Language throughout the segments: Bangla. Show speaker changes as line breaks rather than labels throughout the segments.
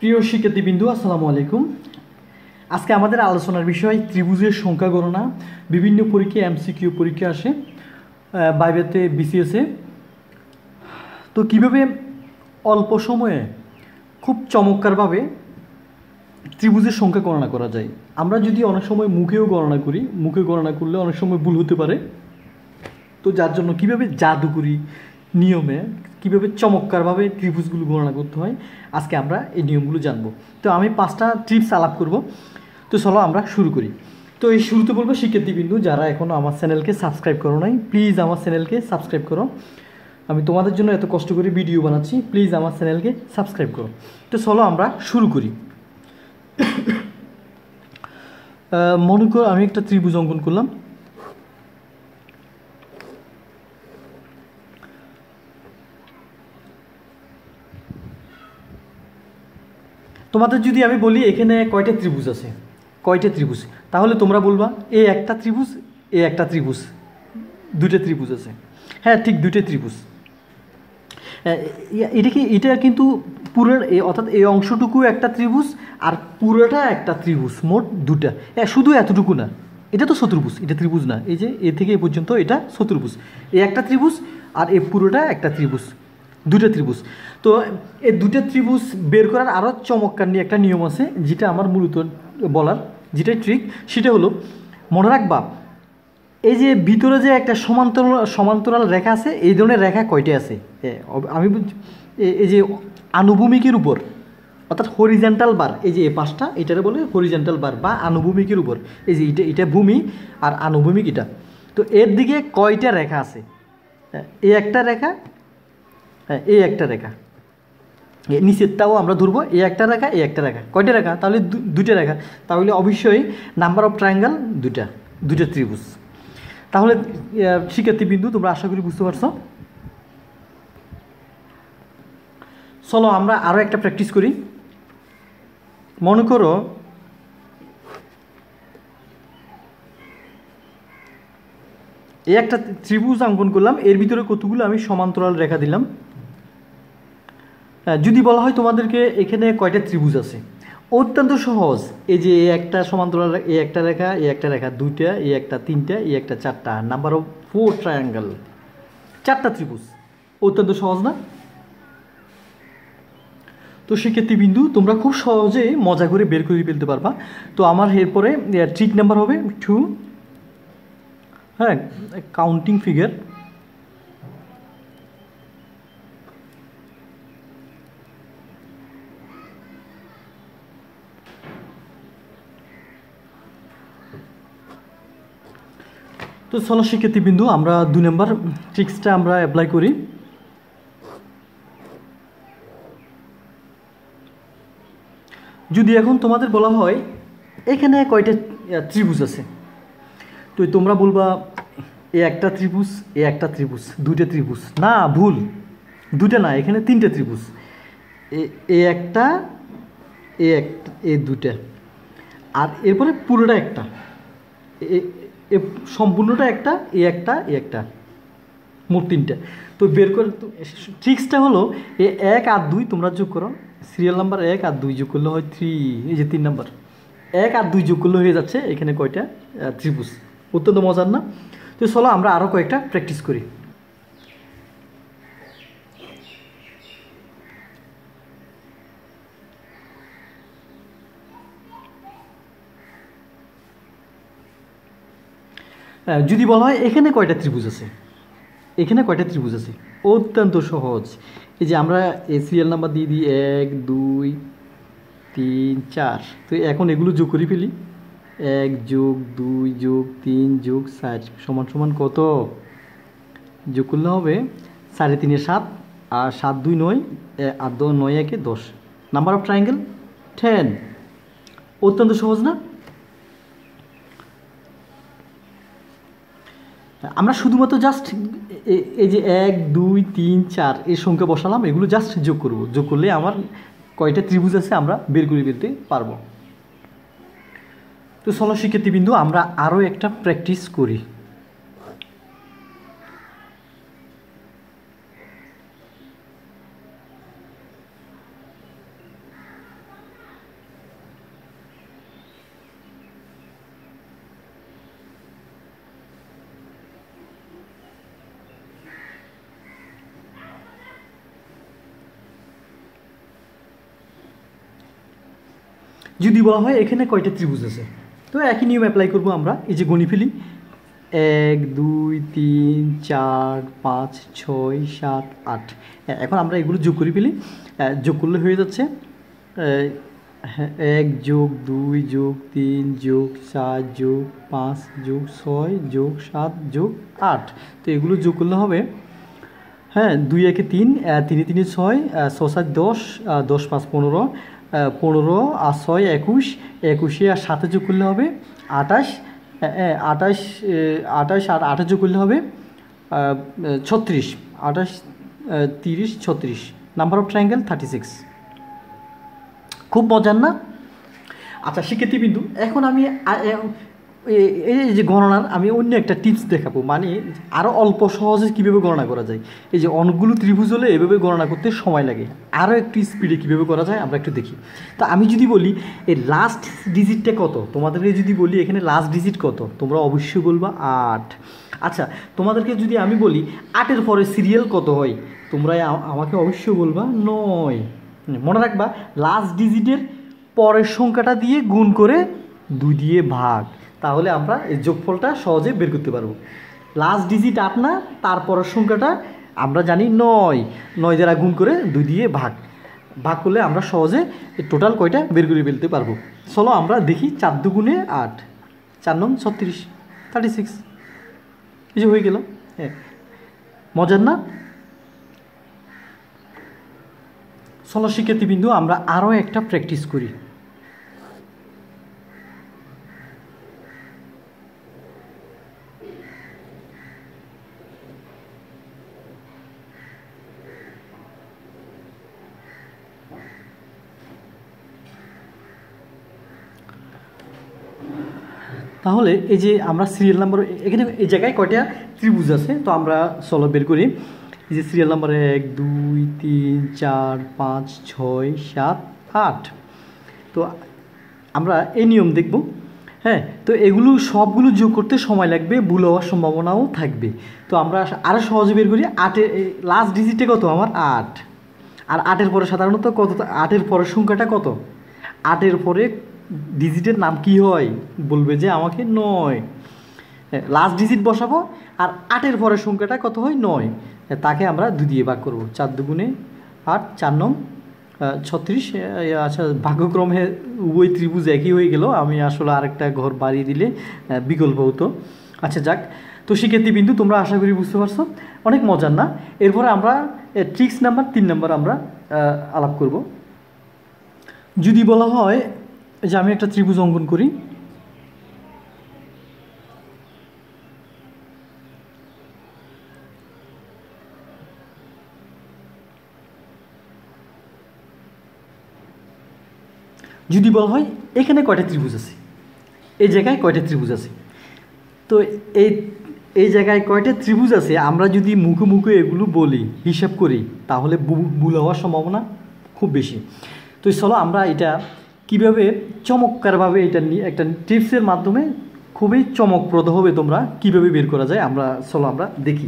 প্রিয় শিক্ষার্থীবৃন্দ, আসসালামু আলাইকুম। আজকে আমাদের আলোচনার বিষয় ত্রিভুজের সংখ্যা গণনা। বিভিন্ন পরীক্ষায় এমসিকিউ পরীক্ষা আসে, বাইবেতে বিসিএসে। তো কিভাবে অল্প সময়ে খুব চমৎকারভাবে ত্রিভুজের সংখ্যা গণনা করা যায়। আমরা যদি অনেক সময় মুখেও গণনা করি, মুখে গণনা করলে অনেক সময় ভুল হতে পারে। তো যার জন্য কীভাবে জাদুকরি নিয়মে কীভাবে চমৎকারভাবে ত্রিভুজগুলো গণনা করতে হয়, আজকে আমরা এই নিয়মগুলো জানবো। তো আমি 5টা টিপস আলাপ করব। তো চলো আমরা শুরু করি। তো এই শুরুতে বলবো, শিক্ষার্থীবৃন্দ যারা এখনও আমার চ্যানেলকে সাবস্ক্রাইব করো নাই, প্লিজ আমার চ্যানেলকে সাবস্ক্রাইব করো। আমি তোমাদের জন্য এত কষ্ট করে ভিডিও বানাচ্ছি, প্লিজ আমার চ্যানেলকে সাবস্ক্রাইব করো। তো চলো আমরা শুরু করি। মনে করো আমি একটা ত্রিভুজ অঙ্কন করলাম। তোমাদের যদি আমি বলি এখানে কয়টা ত্রিভুজ আছে, কয়টা ত্রিভুজ, তাহলে তোমরা বলবা এ একটা ত্রিভুজ, এ একটা ত্রিভুজ, দুইটা ত্রিভুজ আছে। হ্যাঁ, ঠিক দুইটা ত্রিভুজ। এটা কিন্তু পুরো অর্থাৎ এই অংশটুকু একটা ত্রিভুজ আর পুরোটা একটা ত্রিভুজ, মোট দুটা। শুধু এতটুকু না, এটা তো চতুর্ভুজ, এটা ত্রিভুজ না। এই যে এ থেকে এ পর্যন্ত এটা চতুর্ভুজ, এ একটা ত্রিভুজ আর এ পুরোটা একটা ত্রিভুজ, দুটা ত্রিভুজ। তো এই দুটা ত্রিভুজ বের করার আরও চমৎকার নিয়ে একটা নিয়ম আছে, যেটা আমার মূলত বলার যেটা ট্রিক, সেটা হলো মনে রাখবা এই যে ভিতরে যে একটা সমান্তরাল রেখা আছে, এই ধরনের রেখা কয়টা আছে। আমি এই যে আনুভূমিকের উপর, অর্থাৎ হরিজেন্টাল বার, এই যে এই পাশটা এটারে বলে হরিজেন্টাল বার বা আনুভূমিকের উপর। এই যে এটা ভূমি আর আনুভূমিক এটা। তো এর দিকে কয়টা রেখা আছে? এই একটা রেখা, হ্যাঁ এই একটা রেখা, নিচেরটাও আমরা ধরবো এই একটা রেখা, এই একটা রেখা। কয়টা রেখা? তাহলে দুইটা রেখা। তাহলে অবশ্যই নাম্বার অফ ট্রায়াঙ্গেল দুইটা ত্রিভুজ। তাহলে শিক্ষার্থীবৃন্দ তোমরা আশা করি বুঝতে পারছো। চলো আমরা আরও একটা প্র্যাকটিস করি। মনে করো এই একটা ত্রিভুজ অঙ্কন করলাম, এর ভিতরে কতগুলো আমি সমান্তরাল রেখা দিলাম। যদি বলা হয় তোমাদেরকে এখানে কয়টা ত্রিভুজ আছে, অত্যন্ত সহজ। এই যে একটা সমান্তরাল, এই একটা রেখা, এই একটা রেখা, দুইটা, এই একটা তিনটা, এই একটা চারটা, নাম্বার অফ 4 ট্রায়াঙ্গেল, চারটা ত্রিভুজ। অত্যন্ত সহজ না? তো শিক্ষার্থীবৃন্দু তোমরা খুব সহজে মজা করে বের করে ফেলতে পারবা। তো আমার এরপরে ট্রিক নাম্বার হবে 2, হ্যাঁ, কাউন্টিং ফিগার। তো চলো শিক্ষার্থীবৃন্দু আমরা 2 নম্বর ট্রিক্সটা আমরা অ্যাপ্লাই করি। যদি এখন তোমাদের বলা হয় এখানে কয়টা ত্রিভুজ আছে, তো তোমরা বলবা এ একটা ত্রিভুজ, এ একটা ত্রিভুজ, দুইটা ত্রিভুজ। না, ভুল, দুইটা না, এখানে তিনটে ত্রিভুজ। এ একটা, এ দুইটা, আর এরপরে পুরোটা একটা, এ সম্পূর্ণটা একটা, এ একটা, মোট তিনটা। তো বের করে ট্রিক্সটা হলো এ 1 আর 2 তোমরা যোগ করো। সিরিয়াল নাম্বার 1 আর 2 যোগ করলে হয় 3। এই যে 3 নাম্বার, 1 আর 2 যোগ করলে হয়ে যাচ্ছে এখানে কয়টা ত্রিভুজ। অত্যন্ত মজার না? তো চলো আমরা আরও কয়েকটা প্র্যাকটিস করি। যদি বলা হয় এখানে কয়টা ত্রিভুজ আছে, এখানে কয়টা ত্রিভুজ আছে, অত্যন্ত সহজ। এই যে আমরা সিরিয়াল নাম্বার দিয়ে দিই 1 2 3 4। তো এখন এগুলো যোগ করে ফেলি। 1 যোগ 2 যোগ 3 যোগ 4 সমান সমান কত? যোগ করলে হবে 4 3 7 আর 7 2 9 আর 9 1 10। Number of triangle 10। অত্যন্ত সহজ না? আমরা শুধুমাত্র জাস্ট এই যে 1 2 3 4 এর সংখ্যা বসালাম, এগুলো জাস্ট যোগ করব। যোগ করলে আমার কয়টা ত্রিভুজ আছে আমরা বের করে ফেলতে পারবো। তো চলো শিক্ষার্থীবৃন্দু আমরা আরও একটা প্র্যাকটিস করি। যদি বলা হয় এখানে কয়টা ত্রিভুজ আছে, তো একই নিয়ম অ্যাপ্লাই করব আমরা। এই যে গণি ফেলি, 1 2 3 4 5 6 7 8। এখন আমরা এগুলো যোগ করে ফেলি, যোগ করলে হয়ে যাচ্ছে 1 যোগ 2 যোগ 3 যোগ 4 যোগ 5 যোগ 6 যোগ 7 যোগ 8। তো এগুলো যোগ করলে হবে, হ্যাঁ, 2 1 3, 3 3 6, 6 7 10, 10 5 15, 15 আর 6 21, 21 আর 7 যোগ করলে হবে 28, 28, 28 আর 8 যোগ করলে হবে 36, 28 30 36। Number of triangle 36। খুব মজার না? আচ্ছা শিক্ষার্থী বিন্দু, এখন আমি এই যে গণনার আমি অন্য একটা টিপস দেখাবো, মানে আরও অল্প সহজে কীভাবে গণনা করা যায়। এই যে অনেকগুলো ত্রিভুজ হলে এভাবে গণনা করতে সময় লাগে, আরও একটু স্পিডে কীভাবে করা যায় আমরা একটু দেখি। তো আমি যদি বলি এই লাস্ট ডিজিটটা কত, তোমাদেরকে যদি বলি এখানে লাস্ট ডিজিট কত, তোমরা অবশ্যই বলবা 8। আচ্ছা তোমাদেরকে যদি আমি বলি 8-এর পরে সিরিয়াল কত হয়, তোমরা আমাকে অবশ্যই বলবা 9। মনে রাখবা লাস্ট ডিজিটের পরের সংখ্যাটা দিয়ে গুণ করে 2 দিয়ে ভাগ, তাহলে আমরা এই যোগফলটা সহজে বের করতে পারবো। লাস্ট ডিজিট 8 না, তারপরের সংখ্যাটা আমরা জানি 9, 9 দ্বারা গুণ করে 2 দিয়ে ভাগ করলে আমরা সহজে টোটাল কয়টা বের করে ফেলতে পারবো। চলো আমরা দেখি, 4 দুগুণে 8, 4 9 36, 36 এই যে হয়ে গেল। হ্যাঁ মজার না? চলো শিক্ষার্থীবৃন্দ আমরা আরও একটা প্র্যাকটিস করি। তাহলে এই যে আমরা সিরিয়াল নাম্বার, এখানে এই জায়গায় কয়টা ত্রিভুজ আছে, তো আমরা চলো বের করি। এই যে সিরিয়াল নাম্বার 1 2 3 4 5 6 7 8। তো আমরা এই নিয়ম দেখব। হ্যাঁ, তো এগুলো সবগুলো যোগ করতে সময় লাগবে, ভুল হওয়ার সম্ভাবনাও থাকবে। তো আমরা আরও সহজে বের করি। 8-এর লাস্ট ডিজিটে কত আমার 8, আর 8-এর পরে সাধারণত কত, 8-এর পরের সংখ্যাটা কত, 8-এর পরে ডিজিটের নাম কি হয়, বলবে যে আমাকে 9। লাস্ট ডিজিট বসাবো, আর 8-এর পরের সংখ্যাটা কত হয় 9, তাকে আমরা 2 দিয়ে ভাগ করব। 4 দুগুণে 8, 4 9 36। আচ্ছা ভাগ্যক্রমে উভয় ত্রিভুজ একই হয়ে গেল, আমি আসলে আরেকটা ঘর বাড়িয়ে দিলে বিকল্প হতো। আচ্ছা যাক, তো শিক্ষার্থী বিন্দু তোমরা আশা করি বুঝতে পারছো, অনেক মজার না? এরপরে আমরা ট্রিক্স নাম্বার 3 নাম্বার আমরা আলাপ করব। যদি বলা হয় যে আমি একটা ত্রিভুজ অঙ্কন করি, যদি বলা হয় এখানে কয়টা ত্রিভুজ আছে, এই জায়গায় কয়টা ত্রিভুজ আছে, তো এই জায়গায় কয়টা ত্রিভুজ আছে আমরা যদি মুখে মুখে এগুলো বলি, হিসাব করি, তাহলে ভুল হওয়ার সম্ভাবনা খুব বেশি। তো চলো আমরা এটা কীভাবে চমৎকারভাবে এটা নিয়ে একটা টিপসের মাধ্যমে খুবই চমকপ্রদ হবে তোমরা কীভাবে বের করা যায়, চলো আমরা দেখি।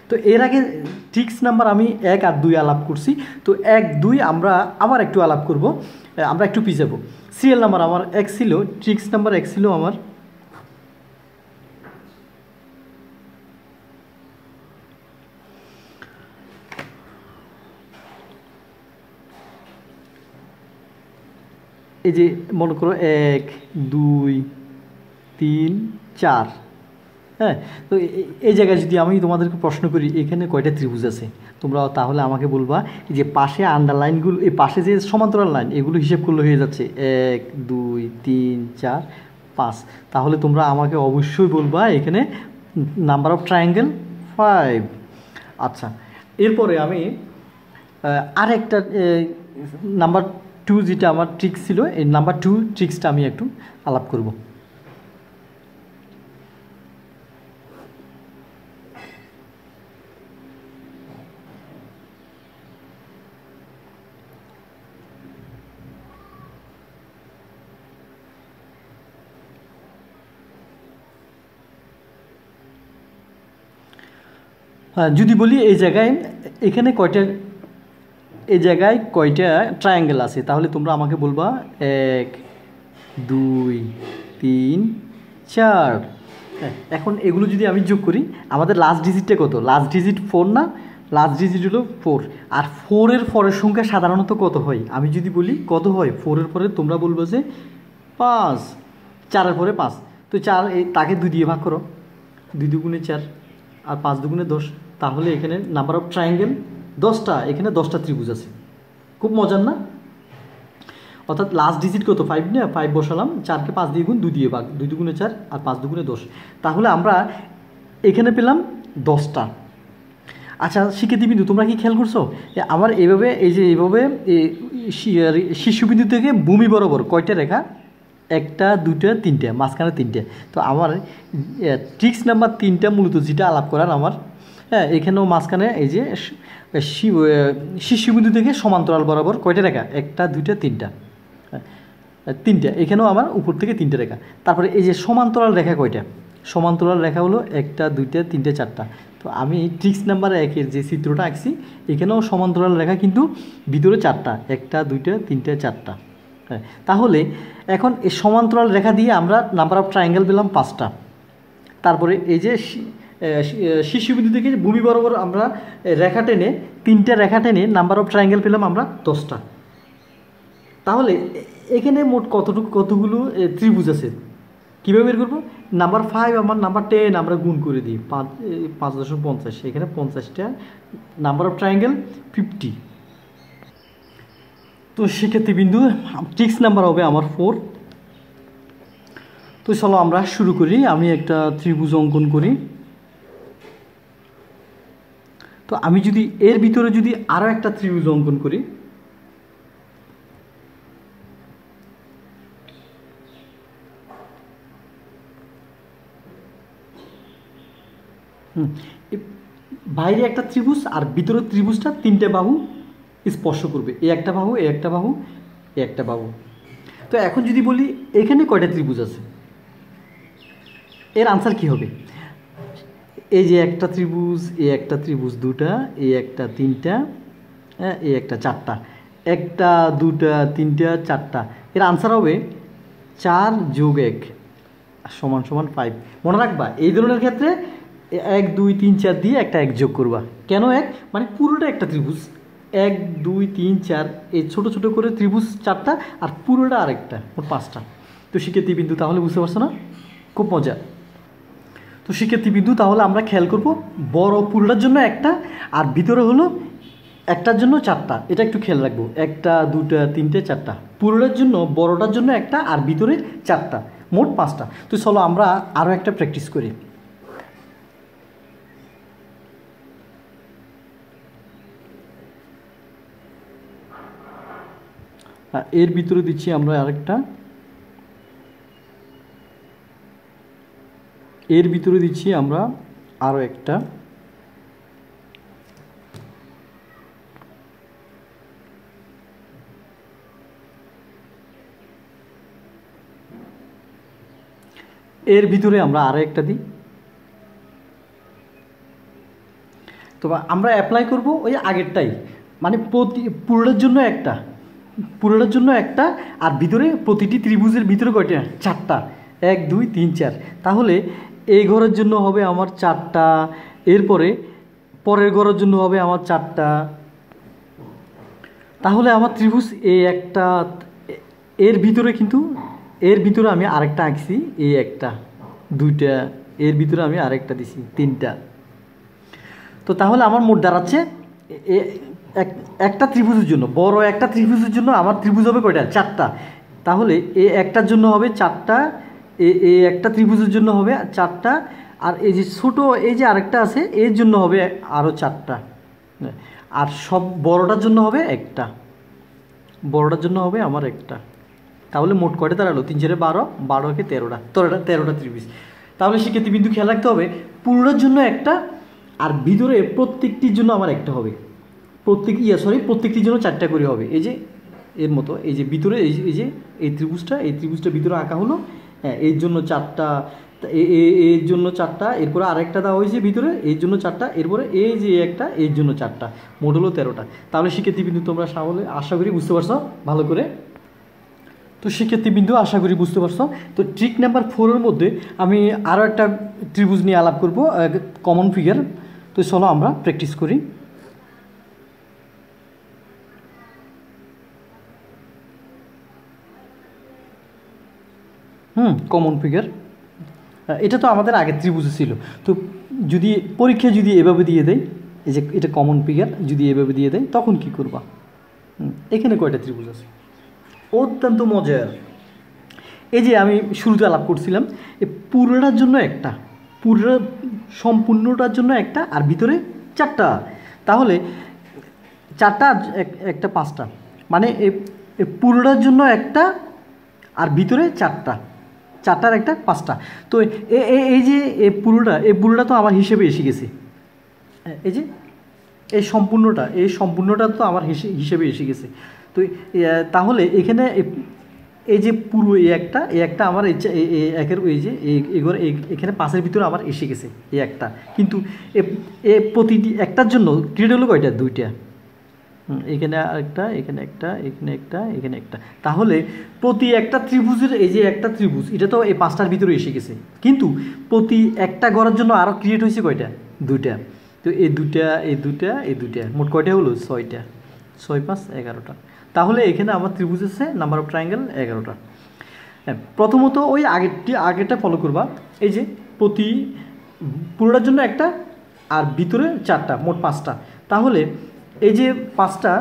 তো এর আগে ট্রিক্স নাম্বার আমি 1 আর 2 আলাপ করছি, তো 1 2 আমরা আবার একটু আলাপ করব, আমরা একটু পিছাবো। সিরিয়াল নাম্বার আমার 1 ছিল, ট্রিক্স নাম্বার 1 ছিল আমার এই যে মনে করো 1 2 3 4। হ্যাঁ, তো এই জায়গায় যদি আমি তোমাদেরকে প্রশ্ন করি এখানে কয়টা ত্রিভুজ আছে, তোমরা তাহলে আমাকে বলবা যে পাশে আন্ডারলাইনগুলো, এই পাশে যে সমান্তরাল লাইন এগুলো হিসেব করলে হয়ে যাচ্ছে 1 2 3 4 5। তাহলে তোমরা আমাকে অবশ্যই বলবা এখানে নাম্বার অফ ট্রায়াঙ্গেল 5। আচ্ছা এরপরে আমি আরেকটা নাম্বার 2 যেটা আমার ট্রিক্স ছিল, এই নাম্বার 2 ট্রিক্সটা আমি একটু আলাপ করব। যদি বলি এই জায়গায় এখানে এই জায়গায় কয়টা ট্রায়াঙ্গেল আছে, তাহলে তোমরা আমাকে বলবা 1 2 3 4। হ্যাঁ, এখন এগুলো যদি আমি যোগ করি, আমাদের লাস্ট ডিজিটটা কত? লাস্ট ডিজিট 4 না? লাস্ট ডিজিট হলো 4। আর 4-এর পরের সংখ্যা সাধারণত কত হয়? আমি যদি বলি কত হয় 4-এর পরে, তোমরা বলবো যে 5। 4-এর পরে 5, তো 4 তাকে 2 দিয়ে ভাগ করো, 2 দুগুণে 4 আর 5 দুগুণে 10। তাহলে এখানে নাম্বার অফ ট্রায়াঙ্গেল 10টা, এখানে 10টা ত্রিভুজ আছে। খুব মজার না? অর্থাৎ লাস্ট ডিজিট কত? 5 না? 5 বসালাম, 4কে 5 দিয়ে গুণ, 2 দিয়ে ভাগ, 2 দুগুণে 4 আর 5 দুগুণে 10। তাহলে আমরা এখানে পেলাম 10টা। আচ্ছা শিক্ষার্থীবিন্দু, তোমরা কি খেয়াল করছো আমার এইভাবে, এই যে এইভাবে শীর্ষবিন্দু থেকে ভূমি বরাবর কয়টা রেখা? 1টা 2টা 3টে, মাঝখানে 3টে। তো আমার ট্রিক্স নাম্বার 3টা মূলত যেটা আলাপ করার আমার, হ্যাঁ, এখানেও মাঝখানে এই যে শীর্ষবিন্দু থেকে সমান্তরাল বরাবর কয়টা রেখা? 1টা 2টা 3টা, 3টে। এখানেও আমার উপর থেকে 3টে রেখা। তারপরে এই যে সমান্তরাল রেখা কয়টা? সমান্তরাল রেখা হলো 1টা 2টা 3টে 4টা। তো আমি ট্রিক্স নাম্বার 1-এর যে চিত্রটা আঁকছি, এখানেও সমান্তরাল রেখা কিন্তু ভিতরে 4টা, 1টা 2টা 3টে 4টা। হ্যাঁ, তাহলে এখন এই সমান্তরাল রেখা দিয়ে আমরা নাম্বার অফ ট্রায়াঙ্গেল পেলাম 5টা। তারপরে এই যে শীর্ষবিন্দু থেকে ভূমি বরাবর আমরা রেখা টেনে, 3টে রেখা টেনে নাম্বার অফ ট্রায়াঙ্গেল পেলাম আমরা 10টা। তাহলে এখানে মোট কতগুলো ত্রিভুজ আছে? কীভাবে বের করবো? নাম্বার 5 আমার নাম্বার 10 আমরা গুণ করে দিই, 5.50, এখানে 50টা, নাম্বার অফ ট্রায়াঙ্গেল 50। তো সেক্ষেত্রে বিন্দু ট্রিক্স নাম্বার হবে আমার 4। তো চলো আমরা শুরু করি। আমি একটা ত্রিভুজ অঙ্কন করি। তো আমি যদি এর ভিতরে যদি আরও একটা ত্রিভুজ অঙ্কন করি, বাইরে একটা ত্রিভুজ আর ভিতরের ত্রিভুজটা 3টে বাহু স্পর্শ করবে, এ একটা বাহু, এ একটা বাহু, এ একটা বাহু। তো এখন যদি বলি এখানে কয়টা ত্রিভুজ আছে, এর আনসার কি হবে? এই যে একটা ত্রিভুজ, এ একটা ত্রিভুজ 2টা, এ একটা 3টা, হ্যাঁ, এ একটা 4টা, 1টা 2টা 3টা 4টা। এর আনসার হবে 4 + 1 = 5। মনে রাখবা এই ধরনের ক্ষেত্রে 1 2 3 4 দিয়ে একটা 1 যোগ করবা। কেন 1? মানে পুরোটা একটা ত্রিভুজ, 1 2 3 4, এই ছোটো ছোটো করে ত্রিভুজ 4টা আর পুরোটা আরেকটা, মোট 5টা। তো শিক্ষার্থী বিন্দু তাহলে বুঝতে পারছো না? খুব মজা। তো শিক্ষার্থী বিন্দু তাহলে আমরা খেয়াল করব, বড় পুরোটার জন্য একটা আর ভিতরে হলো একটার জন্য 4টা। এটা একটু খেয়াল রাখবো, 1টা 2টা 3টে 4টা, পুরোটার জন্য বড়টার জন্য একটা আর ভিতরে 4টা, মোট 5টা। তো চলো আমরা আরও একটা প্র্যাকটিস করি। এর ভিতরে দিচ্ছি আমরা আরেকটা, এর ভিতরে দিচ্ছি আমরা আরও একটা, এর ভিতরে আমরা আরও একটা দিই। তো আমরা অ্যাপ্লাই করব ওই আগেরটাই, মানে পুরোটার জন্য একটা, পুরোটার জন্য একটা আর ভিতরে প্রতিটি ত্রিভুজের ভিতরে কয়টা? 4টা, 1 2 3 4। তাহলে এই ঘরের জন্য হবে আমার 4টা, এরপরে পরের ঘরের জন্য হবে আমার 4টা। তাহলে আমার ত্রিভুজ এই একটা, এর ভিতরে কিন্তু এর ভিতরে আমি আরেকটা আঁকছি, এই একটা 2টা, এর ভিতরে আমি আরেকটা দিছি 3টা। তো তাহলে আমার মোট দাঁড়াচ্ছে একটা ত্রিভুজের জন্য, বড় একটা ত্রিভুজের জন্য আমার ত্রিভুজ হবে কয়টা? 4টা। তাহলে এ একটার জন্য হবে 4টা, এ একটা ত্রিভুজের জন্য হবে 4টা, আর এই যে ছোটো এই যে আরেকটা আছে এর জন্য হবে আরও 4টা, আর সব বড়টার জন্য হবে একটা, বড়টার জন্য হবে আমার একটা। তাহলে মোট কয়টা দাঁড়ালো? 3 4 12, 12কে 13টা ত্রিভুজ। তাহলে সেক্ষেত্রে বিন্দু খেয়াল রাখতে হবে, পুরোটার জন্য একটা আর ভিতরে প্রত্যেকটির জন্য আমার একটা হবে, প্রত্যেকটির জন্য 4টা করে হবে। এই যে এর মতো এই যে ভিতরে এই যে এই ত্রিভুজটা ভিতরে আঁকা হলো, হ্যাঁ, এর জন্য 4টা, এর জন্য 4টা, এরপরে আরেকটা দেওয়া হয়েছে ভিতরে, এর জন্য 4টা, এরপরে এই যে একটা, এর জন্য 4টা, মোট হলো 13টা। তাহলে শিক্ষার্থী বিন্দু তোমরা আশা করি বুঝতে পারছো ভালো করে। তো শিক্ষার্থীবৃন্দু আশা করি বুঝতে পারছো। তো ট্রিক নাম্বার 4 এর মধ্যে আমি আরও একটা ত্রিভুজ নিয়ে আলাপ করব, কমন ফিগার। তো চলো আমরা প্র্যাকটিস করি। কমন ফিগার, এটা তো আমাদের আগের ত্রিভুজে ছিল। তো যদি পরীক্ষায় যদি এভাবে দিয়ে দেয়, এই যে এটা কমন ফিগার যদি এভাবে দিয়ে দেয়, তখন কি করবা? এখানে কয়টা ত্রিভুজ আছে? অত্যন্ত মজার। এই যে আমি শুরুতে আলাপ করছিলাম, এই পুরোটার জন্য একটা, পুরো সম্পূর্ণটার জন্য একটা, আর ভিতরে 4টা। তাহলে 4টা একটা 5টা, মানে এই পুরোটার জন্য একটা আর ভিতরে 4টা, 4টার একটা 5টা। তো এই যে এই পুরোটা তো আমার হিসেবে এসে গেছে। এই যে এই সম্পূর্ণটা তো আমার হিসেবে এসে গেছে। তো তাহলে এখানে এই যে পুরো এই একটা আমার একের ওই যে এখানে 5-এর ভিতরে আমার এসে গেছে এই একটা। কিন্তু প্রতিটি একটার জন্য ক্রিয়েট হলো কয়টা? 2টা। এখানে একটা, এখানে একটা, এখানে একটা, এখানে একটা। তাহলে প্রতি একটা ত্রিভুজের, এই যে একটা ত্রিভুজ, এটা তো এই 5টার ভিতরে এসে গেছে। কিন্তু প্রতি একটা গড়ার জন্য আরও ক্রিয়েট হয়েছে কয়টা? 2টা। তো এই 2টা, এই 2টা, এই 2টা, মোট কয়টা হলো? 6টা। 6 5 11টা। তাহলে এখানে আমার ত্রিভুজ আছে নাম্বার অফ ট্রায়াঙ্গেল 11টা। হ্যাঁ, প্রথমত ওই আগেরটা ফলো করবা। এই যে পুরোটার জন্য একটা আর ভিতরে 4টা, মোট 5টা। তাহলে এই যে 5টা,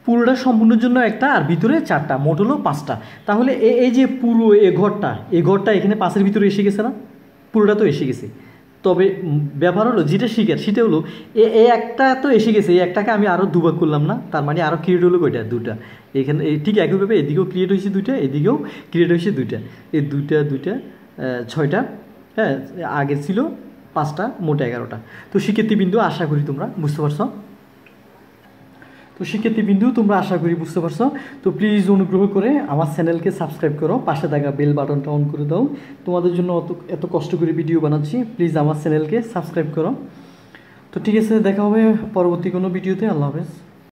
পুরোটা সম্পূর্ণের জন্য একটা আর ভিতরে 4টা, মোট হলো 5টা। তাহলে এই যে পুরো এই ঘরটা এখানে 5-এর ভিতরে এসে গেছে না? পুরোটা তো এসে গেছে। তবে ব্যাপার হলো যেটা শিখার, সেটা হলো এই একটা তো এসে গেছে, এই একটাকে আমি আরও দুভাগ করলাম না, তার মানে আরও ক্রিয়েট হলো কয়টা? 2টা। এখানে ঠিক একইভাবে এদিকেও ক্রিয়েট হয়েছে 2টা, এদিকেও ক্রিয়েট হয়েছে 2টা। এই 2টা 6টা। হ্যাঁ, আগে ছিল 5টা, মোট 11টা। তো শিক্ষার্থীবৃন্দু আশা করি তোমরা বুঝতে পারছো। তো প্লিজ অনুগ্রহ করে আমার চ্যানেলকে সাবস্ক্রাইব করো, পাশে থাকা বেল বাটনটা অন করে দাও। তোমাদের জন্য এত কষ্ট করে ভিডিও বানাচ্ছি, প্লিজ আমার চ্যানেলকে সাবস্ক্রাইব করো। তো ঠিক আছে, দেখা হবে পরবর্তী কোনো ভিডিওতে। আল্লাহ হাফেজ।